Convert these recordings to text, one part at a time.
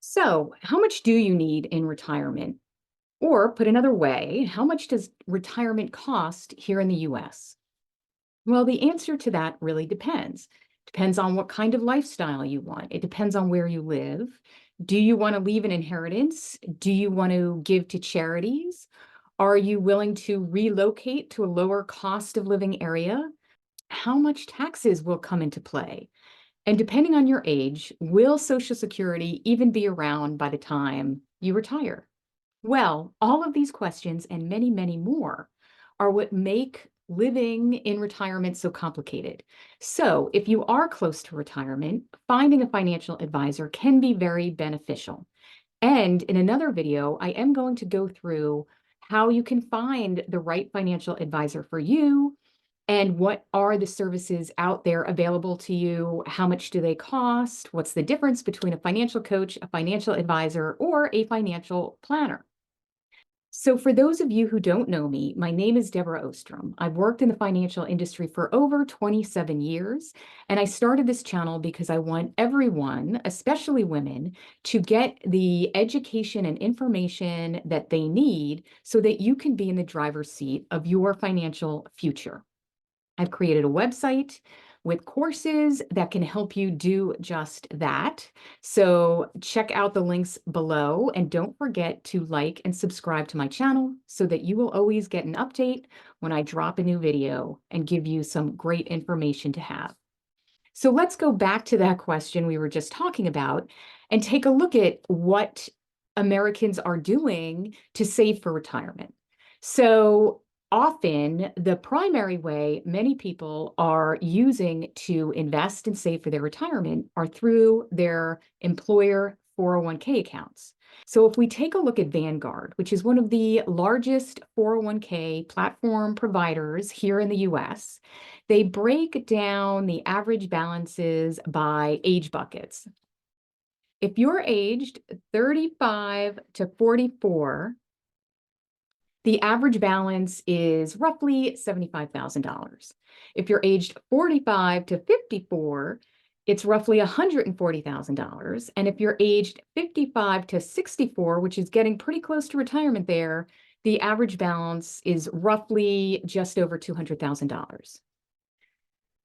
So, how much do you need in retirement? Or, put another way, how much does retirement cost here in the US? Well, the answer to that really depends. Depends on what kind of lifestyle you want. It depends on where you live. Do you want to leave an inheritance? Do you want to give to charities? Are you willing to relocate to a lower cost of living area? How much taxes will come into play? And depending on your age, will Social Security even be around by the time you retire? Well, all of these questions and many, many more are what make living in retirement so complicated. So, if you are close to retirement, finding a financial advisor can be very beneficial. And in another video, I am going to go through how you can find the right financial advisor for you and what are the services out there available to you? How much do they cost? What's the difference between a financial coach, a financial advisor, or a financial planner? So, for those of you who don't know me, my name is Deborah Ostrom. I've worked in the financial industry for over 27 years, and I started this channel because I want everyone, especially women, to get the education and information that they need so that you can be in the driver's seat of your financial future. I've created a website with courses that can help you do just that. So check out the links below and don't forget to like and subscribe to my channel so that you will always get an update when I drop a new video and give you some great information to have. So let's go back to that question we were just talking about and take a look at what Americans are doing to save for retirement. So often, the primary way many people are using to invest and save for their retirement are through their employer 401k accounts. So if we take a look at Vanguard, which is one of the largest 401k platform providers here in the US, they break down the average balances by age buckets. If you're aged 35 to 44, the average balance is roughly $75,000. If you're aged 45 to 54, it's roughly $140,000. And if you're aged 55 to 64, which is getting pretty close to retirement there, the average balance is roughly just over $200,000.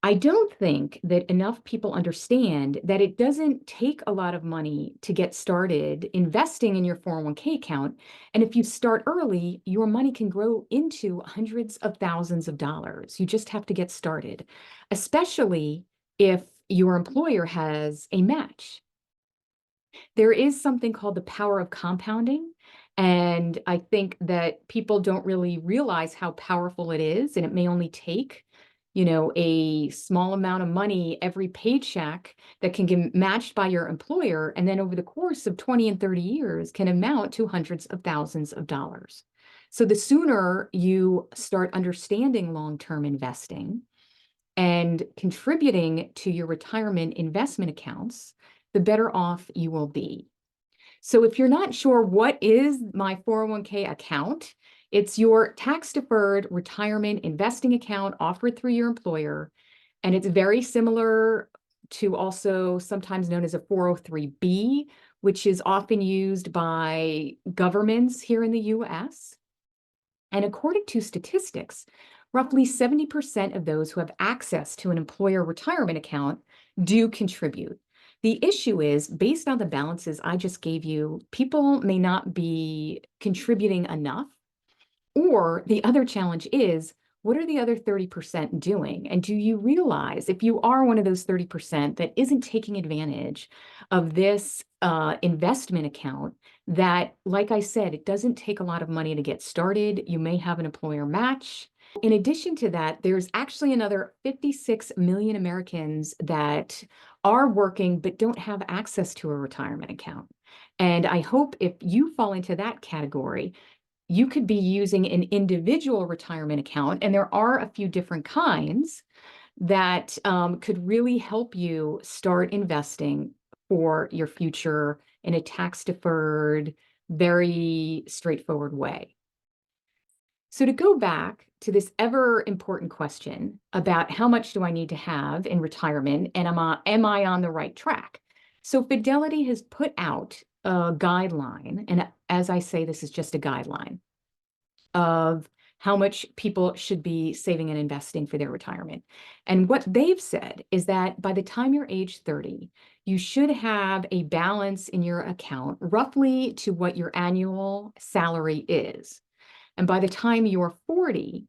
I don't think that enough people understand that it doesn't take a lot of money to get started investing in your 401k account. And if you start early, your money can grow into hundreds of thousands of dollars. You just have to get started, especially if your employer has a match. There is something called the power of compounding. And I think that people don't really realize how powerful it is. And it may only take, a small amount of money every paycheck that can get matched by your employer. And then over the course of 20 and 30 years can amount to hundreds of thousands of dollars. So the sooner you start understanding long-term investing and contributing to your retirement investment accounts, the better off you will be. So if you're not sure what is my 401k account, it's your tax-deferred retirement investing account offered through your employer. And it's very similar to also sometimes known as a 403b, which is often used by governments here in the US. And according to statistics, roughly 70% of those who have access to an employer retirement account do contribute. The issue is, based on the balances I just gave you, people may not be contributing enough. Or the other challenge is, what are the other 30% doing? And do you realize if you are one of those 30% that isn't taking advantage of this investment account, that, like I said, it doesn't take a lot of money to get started. You may have an employer match. In addition to that, there's actually another 56 million Americans that are working but don't have access to a retirement account. And I hope if you fall into that category, you could be using an individual retirement account, and there are a few different kinds that could really help you start investing for your future in a tax-deferred, very straightforward way. So to go back to this ever important question about how much do I need to have in retirement and am I on the right track? So Fidelity has put out a guideline, and as I say, this is just a guideline of how much people should be saving and investing for their retirement. And what they've said is that by the time you're age 30, you should have a balance in your account roughly to what your annual salary is. And by the time you're 40,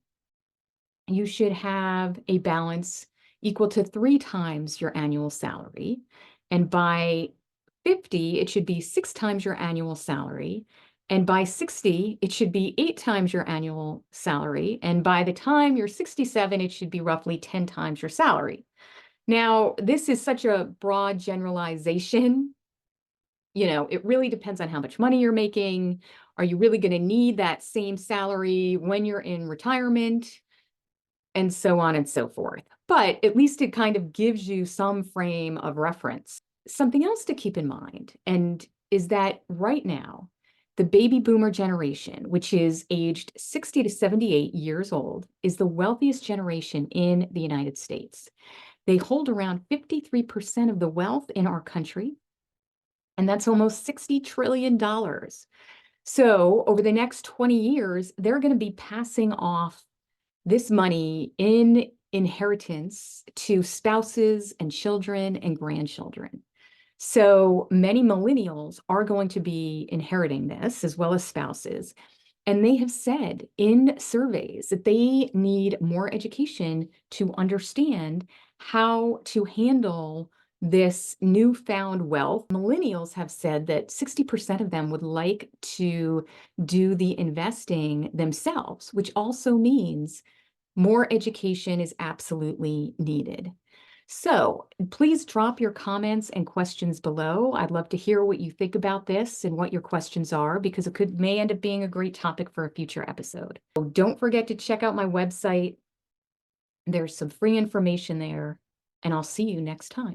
you should have a balance equal to 3 times your annual salary. And by 50, it should be 6 times your annual salary. And by 60, it should be 8 times your annual salary. And by the time you're 67, it should be roughly 10 times your salary. Now, this is such a broad generalization. It really depends on how much money you're making. Are you really going to need that same salary when you're in retirement? And so on and so forth. But at least it kind of gives you some frame of reference. Something else to keep in mind, and is that right now, the baby boomer generation, which is aged 60 to 78 years old, is the wealthiest generation in the United States. They hold around 53% of the wealth in our country, and that's almost $60 trillion. So over the next 20 years, they're going to be passing off this money in inheritance to spouses and children and grandchildren. So many millennials are going to be inheriting this, as well as spouses. And they have said in surveys that they need more education to understand how to handle this newfound wealth. Millennials have said that 60% of them would like to do the investing themselves, which also means more education is absolutely needed. So please drop your comments and questions below. I'd love to hear what you think about this and what your questions are, because it may end up being a great topic for a future episode. Don't forget to check out my website. There's some free information there, and I'll see you next time.